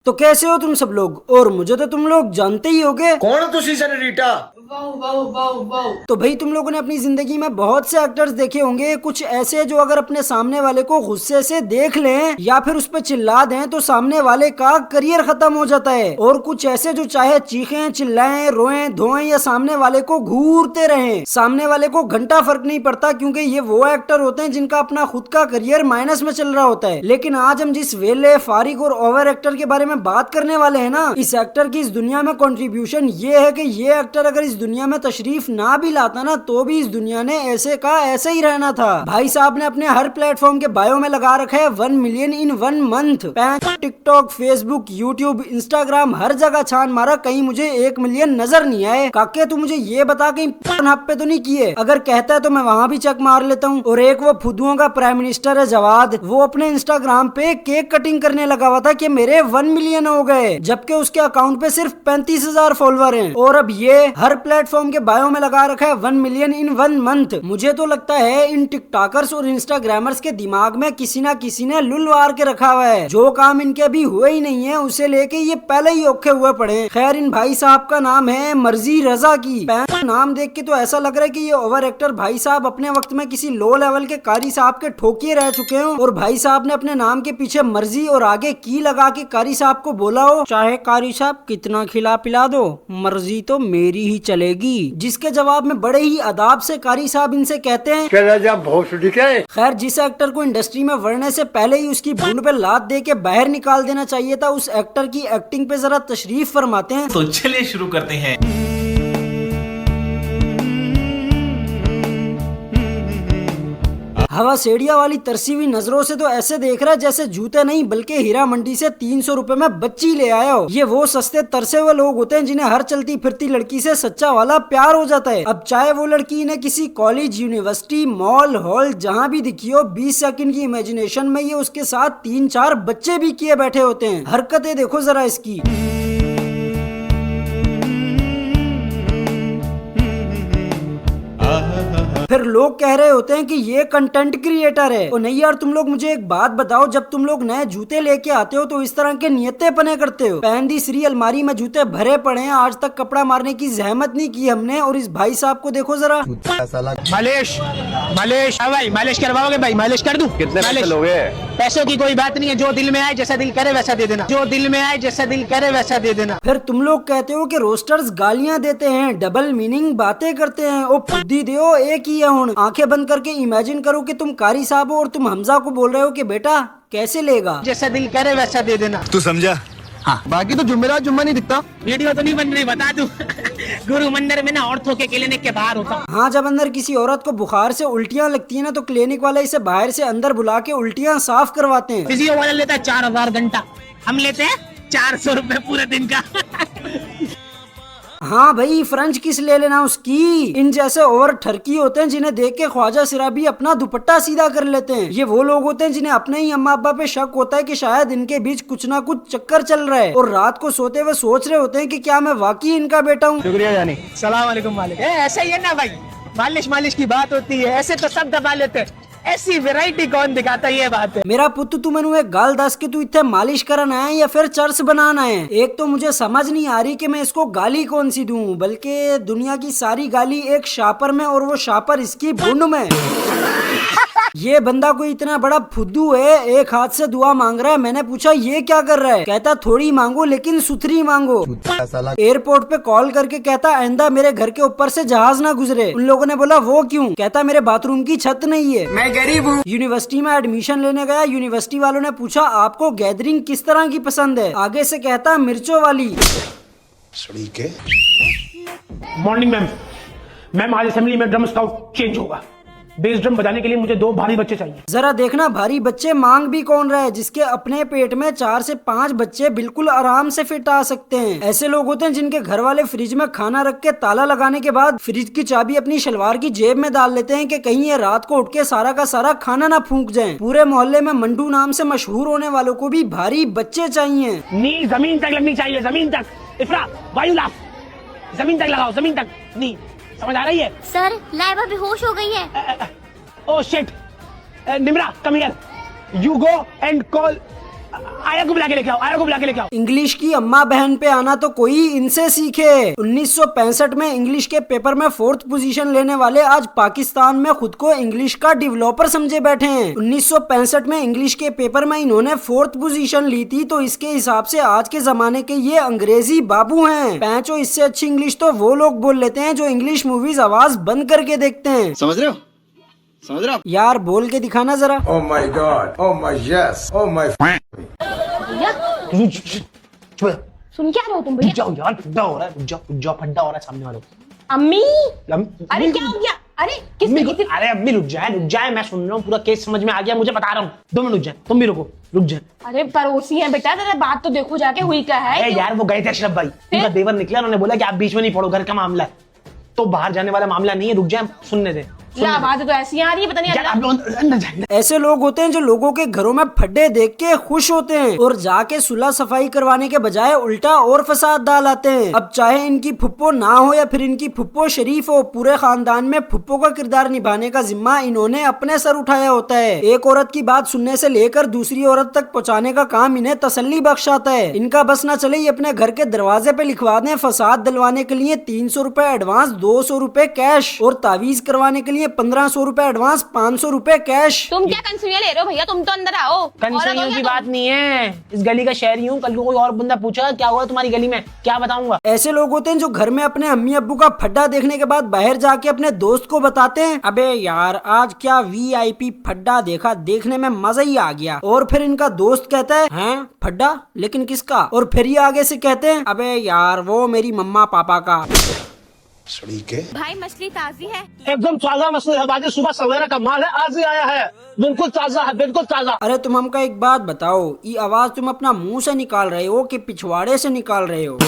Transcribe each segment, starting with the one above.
तो कैसे हो तुम सब लोग? और मुझे तो तुम लोग जानते ही होगे। कौन हो तुसी सनरीटा? तो भाई तुम लोगों ने अपनी जिंदगी में बहुत से एक्टर्स देखे होंगे, कुछ ऐसे जो अगर अपने सामने वाले को गुस्से से देख लें या फिर उस पर चिल्ला दें तो सामने वाले का करियर खत्म हो जाता है। और कुछ ऐसे जो चाहे चीखें, चिल्लाएं, रोएं, धोएं या सामने वाले को घूरते रहें, सामने वाले को घंटा फर्क नहीं पड़ता, क्योंकि ये वो एक्टर होते हैं जिनका अपना खुद का करियर माइनस में चल रहा होता है। लेकिन आज हम जिस वेले, फारिग और ओवर एक्टर के बारे में बात करने वाले हैं ना, इस एक्टर की इस दुनिया में कंट्रीब्यूशन ये है कि ये एक्टर अगर इस दुनिया में तशरीफ ना भी लाता ना तो भी इस दुनिया ने ऐसे का ऐसे ही रहना था। भाई साहब ने अपने हर प्लेटफॉर्म के बायो में लगा रखा है 1 million in 1 month. TikTok, Facebook, YouTube, Instagram हर जगह छान मारा, कहीं मुझे 1 मिलियन नजर नहीं आए। काके तू मुझे ये बता कहीं पोर्नहब पे तो नहीं किए? अगर कहता है तो मैं वहाँ भी चेक मार लेता हूँ। और एक वो फुदुओं का प्राइम मिनिस्टर है जवाद, वो अपने इंस्टाग्राम पे केक कटिंग करने लगा हुआ था कि मेरे 1 मिलियन हो गए, जबकि उसके अकाउंट पे सिर्फ 35,000 फॉलोअर हैं। और अब ये हर प्लेटफॉर्म के बायो में लगा रखा है 1 मिलियन इन 1 मंथ। मुझे तो लगता है इन टिकटॉकर्स और इंस्टाग्रामर्स के दिमाग में किसी ना किसी ने लुलवार के रखा हुआ है। जो काम इनके अभी हुए ही नहीं है उसे लेके ये पहले ही औखे हुए पड़े। खैर, इन भाई साहब का नाम है मर्जी रजा की। नाम देख के तो ऐसा लग रहा है कि ये ओवर एक्टर भाई साहब अपने वक्त में किसी लो लेवल के कारी साहब के ठोकिए रह चुके हो, और भाई साहब ने अपने नाम के पीछे मर्जी और आगे की लगा के कारी साहब को बोला हो, चाहे कारी साहब कितना खिला पिला दो, मर्जी तो मेरी ही चलेगी। जिसके जवाब में बड़े ही अदाब से कारी साहब इनसे कहते हैं, खैर, जिस एक्टर को इंडस्ट्री में बढ़ने से पहले ही उसकी भून पे लात दे के बाहर निकाल देना चाहिए था, उस एक्टर की एक्टिंग पे जरा तशरीफ फरमाते हैं। तो चलिए शुरू करते हैं। हवा सेड़िया वाली तरसी हुई नजरों से तो ऐसे देख रहा है जैसे जूते नहीं बल्कि हीरा मंडी से 300 रुपए में बच्ची ले आया हो। ये वो सस्ते तरसे हुए लोग होते हैं जिन्हें हर चलती फिरती लड़की से सच्चा वाला प्यार हो जाता है। अब चाहे वो लड़की इन्हें किसी कॉलेज, यूनिवर्सिटी, मॉल, हॉल जहाँ भी दिखी हो, 20 सेकंड की इमेजिनेशन में ये उसके साथ 3-4 बच्चे भी किए बैठे होते हैं। हरकतें देखो जरा इसकी। फिर लोग कह रहे होते हैं कि ये कंटेंट क्रिएटर है। और नहीं यार, तुम लोग मुझे एक बात बताओ, जब तुम लोग नए जूते लेके आते हो तो इस तरह के नियते पने करते हो? पहन श्री अलमारी में जूते भरे पड़े हैं, आज तक कपड़ा मारने की जहमत नहीं की हमने। और इस भाई साहब को देखो जरा। मालिश मालिश भाई, मालिश करवाओगे भाई? मालिश कर दूं? कितने पैसे लोगे? पैसों की कोई बात नहीं है, जो दिल में आए जैसा दिल करे वैसा दे देना, जो दिल में आए जैसा दिल करे वैसा दे देना। फिर तुम लोग कहते हो कि रोस्टर्स गालियां देते हैं, डबल मीनिंग बातें करते हैं। ओ खुदी दो एक ही है। हुण आंखें बंद करके इमेजिन करो कि तुम कारी साहब हो और तुम हमजा को बोल रहे हो कि बेटा कैसे लेगा, जैसा दिल करे वैसा दे देना। तू समझा? हाँ, बाकी तो जुम्मेरात जुम्मा नहीं दिखता। वीडियो तो नहीं बन रही, बता दूं। गुरु मंदिर में ना औरतों के क्लिनिक के बाहर होता। हाँ, जब अंदर किसी औरत को बुखार से उल्टियाँ लगती है ना तो क्लिनिक वाला इसे बाहर से अंदर बुला के उल्टियाँ साफ करवाते हैं। फिजियो वाला लेता है 4000 घंटा, हम लेते हैं 400 रुपए पूरे दिन का। हाँ भाई, फ्रेंच किस ले लेना उसकी। इन जैसे ओवर ठरकी होते हैं जिन्हें देख के ख्वाजा सिराबी अपना दुपट्टा सीधा कर लेते हैं। ये वो लोग होते हैं जिन्हें अपने ही अम्मा अब्बा पे शक होता है कि शायद इनके बीच कुछ ना कुछ चक्कर चल रहा है, और रात को सोते हुए सोच रहे होते हैं कि क्या मैं वाकई इनका बेटा हूँ। शुक्रिया जानी। सलाम वालेकुम मालिक। ऐसा ही है ना भाई, मालिश मालिश की बात होती है, ऐसे तो सब दबा लेते हैं, ऐसी वैरायटी कौन दिखाता है? ये बात है। मेरा पुत्र, तू मैनू एक गाल दस के तू इतने मालिश करना है या फिर चर्च बनाना है? एक तो मुझे समझ नहीं आ रही कि मैं इसको गाली कौन सी दूं, बल्कि दुनिया की सारी गाली एक शापर में, और वो शापर इसकी भुंड में। ये बंदा कोई इतना बड़ा फुद्दू है, एक हाथ से दुआ मांग रहा है। मैंने पूछा ये क्या कर रहा है? कहता थोड़ी मांगो लेकिन सुथरी मांगो। एयरपोर्ट पे कॉल करके कहता आइंदा मेरे घर के ऊपर से जहाज ना गुजरे। उन लोगों ने बोला वो क्यों? कहता मेरे बाथरूम की छत नहीं है, मैं गरीब हूँ। यूनिवर्सिटी में एडमिशन लेने गया, यूनिवर्सिटी वालों ने पूछा आपको गैदरिंग किस तरह की पसंद है? आगे से कहता मिर्चों वाली। मॉर्निंग मैम आज असेंबली में ड्रम स्काउट चेंज होगा। बेस ड्रम बजाने के लिए मुझे 2 भारी बच्चे चाहिए। जरा देखना भारी बच्चे मांग भी कौन रहा है जिसके अपने पेट में 4 से 5 बच्चे बिल्कुल आराम से फिट आ सकते हैं। ऐसे लोग होते हैं जिनके घर वाले फ्रिज में खाना रख के ताला लगाने के बाद फ्रिज की चाबी अपनी शलवार की जेब में डाल लेते हैं कि कहीं ये रात को उठ के सारा का सारा खाना ना फूंक जाए। पूरे मोहल्ले में मंडू नाम से मशहूर होने वालों को भी भारी बच्चे चाहिए। नी जमीन तक लगनी चाहिए, जमीन तक। इफ्रा वायु लाफ, जमीन तक लगाओ, जमीन तक। नी समझ आ रही है? सर, लाइबा बेहोश हो गई है। Oh shit, Nimra come here, you go and call आया को बुला के लेके आओ, आया को बुला के लेके आओ। इंग्लिश की अम्मा बहन पे आना तो कोई इनसे सीखे। 1965 में इंग्लिश के पेपर में 4th पोजीशन लेने वाले आज पाकिस्तान में खुद को इंग्लिश का डेवलपर समझे बैठे हैं। 1965 में इंग्लिश के पेपर में इन्होंने 4th पोजीशन ली थी, तो इसके हिसाब से आज के जमाने के ये अंग्रेजी बाबू हैं। पैंचो, इससे अच्छी इंग्लिश तो वो लोग बोल लेते हैं जो इंग्लिश मूवीज आवाज बंद करके देखते हैं। समझ रहे हो? समझ रहे हो? यार बोल के दिखाना जरा। Oh my God! Oh my yes! Oh my सुन क्या रहे हो तुम भैया? जाओ यार, फड्डा हो रहा है, जाओ फड्डा हो रहा है सामने वालों को। अम्मी, अरे अरे क्या हो गया? अरे किसने की थी? अरे अम्मी रुक जाए, मैं सुन रहा हूँ, पूरा केस समझ में आ गया, मुझे बता रहा हूँ। 2 मिनट रुक जाए, तुम भी रुक जाए। अरे पड़ोसी है बेटा, जरा बात तो देखो जाके हुई क्या है। अरे यार वो गए थे अशरफ भाई, उनका देवर निकला, उन्होंने बोला कि आप बीच में नहीं पड़ो, घर का मामला है, तो बाहर जाने वाला मामला नहीं है, रुक जाए, सुनने दे। आवाज तो ऐसी आ रही है, पता नहीं अंदर जाए। ऐसे लोग होते हैं जो लोगों के घरों में फड्डे देख के खुश होते हैं और जाके सुलह सफाई करवाने के बजाय उल्टा और फसाद डाल आते हैं। अब चाहे इनकी फुप्पो ना हो या फिर इनकी फुप्पो शरीफ हो, पूरे खानदान में फुप्पो का किरदार निभाने का जिम्मा इन्होंने अपने सर उठाया होता है। एक औरत की बात सुनने से लेकर दूसरी औरत तक पहुँचाने का काम इन्हें तसल्ली बख्शाता है। इनका बस न चले ये अपने घर के दरवाजे पे लिखवा दें फसाद दिलवाने के लिए 300 रुपए एडवांस, 200 रुपए कैश, और तावीज करवाने के लिए 1500 रुपए एडवांस, 500 रुपए कैश। तुम क्या कंसुइयां ले रहे हो भैया? तुम तो अंदर आओ। कंसुइयों की बात नहीं है, इस गली का शहरी हूँ, कल को कोई और बंदा पूछा क्या हुआ तुम्हारी गली में, क्या बताऊंगा। ऐसे लोग होते हैं जो घर में अपने अम्मी अब्बू का फड्डा देखने के बाद बाहर जाके अपने दोस्त को बताते हैं, अबे यार आज क्या VIP फड्डा देखा, देखने में मजा ही आ गया। और फिर इनका दोस्त कहता है, हैं फड्डा, लेकिन किसका? और फिर ये आगे से कहते हैं, अबे यार वो मेरी मम्मा पापा का। भाई मछली ताजी है। एकदम ताजा मछली है बाजी, सुबह सवेरा का माल है, आज ही आया है, बिल्कुल ताजा है, बिल्कुल ताजा। अरे तुम हमको एक बात बताओ, ये आवाज तुम अपना मुंह से निकाल रहे हो कि पिछवाड़े से निकाल रहे हो?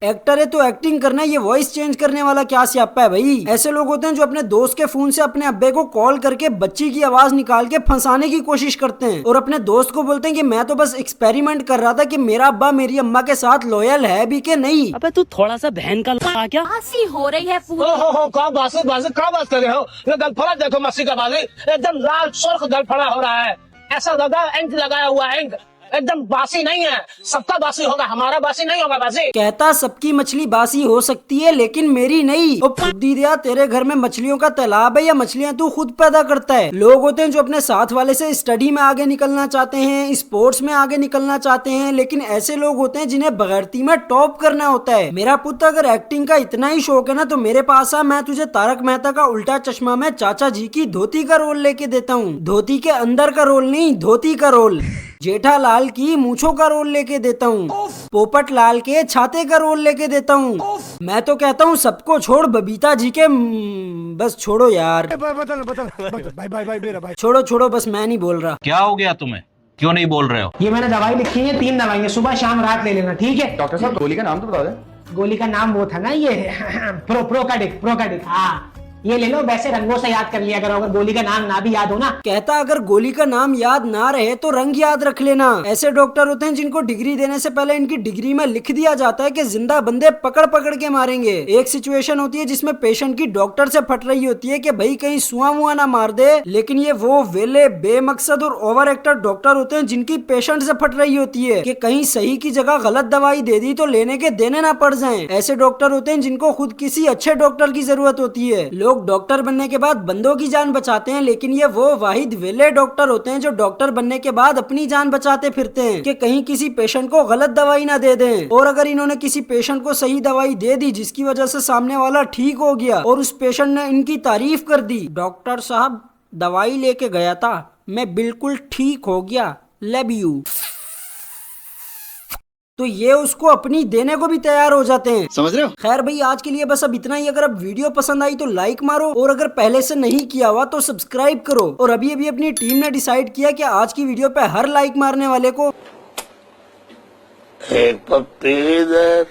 एक्टर है तो एक्टिंग करना, ये वॉइस चेंज करने वाला क्या स्यापा है भाई। ऐसे लोग होते हैं जो अपने दोस्त के फोन से अपने अब्बे को कॉल करके बच्ची की आवाज निकाल के फंसाने की कोशिश करते हैं और अपने दोस्त को बोलते हैं कि मैं तो बस एक्सपेरिमेंट कर रहा था कि मेरा अब्बा मेरी अम्मा के साथ लॉयल है भी के नहीं। अबे तू थोड़ा सा बहन का लगा क्या? हंसी हो रही है पूरी। क्या बात कर रहे हो? ये गलफड़ा देखो, मस्सी का बाजी एकदम लाल सुर्ख गलफड़ा हो रहा है, ऐसा लगा एंक लगाया हुआ है, एकदम बासी नहीं है, सबका बासी होगा, हमारा बासी नहीं होगा। बासी कहता सबकी मछली बासी हो सकती है लेकिन मेरी नहीं। और बुद्धि दिया, तेरे घर में मछलियों का तालाब है या मछलियां तू खुद पैदा करता है? लोग होते हैं जो अपने साथ वाले से स्टडी में आगे निकलना चाहते हैं, स्पोर्ट्स में आगे निकलना चाहते हैं, लेकिन ऐसे लोग होते हैं जिन्हें बगैरती में टॉप करना होता है। मेरा पुत्र अगर एक्टिंग का इतना ही शौक है ना तो मेरे पास आ, मैं तुझे तारक मेहता का उल्टा चश्मा में चाचा जी की धोती का रोल लेके देता हूँ। धोती के अंदर का रोल नहीं, धोती का रोल। जेठालाल की मूंछों का रोल लेके देता हूँ, पोपट लाल के छाते का रोल लेके देता हूँ। मैं तो कहता हूँ सबको छोड़ बबीता जी के बस छोड़ो यार। छोड़ो बस, मैं नहीं बोल रहा। क्या हो गया तुम्हें, क्यों नहीं बोल रहे हो? ये मैंने दवाई लिखी है, 3 दवाइयाँ, सुबह शाम रात ले लेना, ठीक है? डॉक्टर साहब गोली का नाम तो बता दें। गोली का नाम वो था ना, ये प्रोकाडिक। हाँ ये ले लो, वैसे रंगों से याद कर लिया करो अगर गोली का नाम ना भी याद हो ना। कहता अगर गोली का नाम याद ना रहे तो रंग याद रख लेना। ऐसे डॉक्टर होते हैं जिनको डिग्री देने से पहले इनकी डिग्री में लिख दिया जाता है कि जिंदा बंदे पकड़ के मारेंगे। एक सिचुएशन होती है जिसमें पेशेंट की डॉक्टर से फट रही होती है कि भाई कहीं सुआ मुआ ना मार दे, लेकिन ये वो वेले बेमकसद और ओवर एक्टर डॉक्टर होते हैं जिनकी पेशेंट से फट रही होती है कि कहीं सही की जगह गलत दवाई दे दी तो लेने के देने ना पड़ जाएं। ऐसे डॉक्टर होते हैं जिनको खुद किसी अच्छे डॉक्टर की जरूरत होती है। लोग डॉक्टर बनने के बाद बंदों की जान बचाते हैं, लेकिन ये वो वाहिद वेले डॉक्टर होते हैं जो डॉक्टर बनने के बाद अपनी जान बचाते फिरते हैं कि कहीं किसी पेशेंट को गलत दवाई ना दे दें। और अगर इन्होंने किसी पेशेंट को सही दवाई दे दी जिसकी वजह से सामने वाला ठीक हो गया और उस पेशेंट ने इनकी तारीफ कर दी, डॉक्टर साहब दवाई लेके गया था, मैं बिल्कुल ठीक हो गया, लव यू, तो ये उसको अपनी देने को भी तैयार हो जाते हैं। समझ रहे हो? खैर भाई आज के लिए बस अब इतना ही। अगर अब वीडियो पसंद आई तो लाइक मारो और अगर पहले से नहीं किया हुआ तो सब्सक्राइब करो। और अभी अपनी टीम ने डिसाइड किया कि आज की वीडियो पे हर लाइक मारने वाले को एक पप्पी इधर,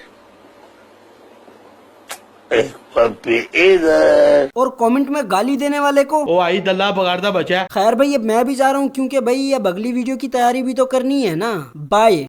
एक पप्पी इधर, और कमेंट में गाली देने वाले को ओ आई दल्ला बगाड़दा बचा। खैर भाई अब मैं भी जा रहा हूँ क्योंकि भाई अब अगली वीडियो की तैयारी भी तो करनी है ना। बाय।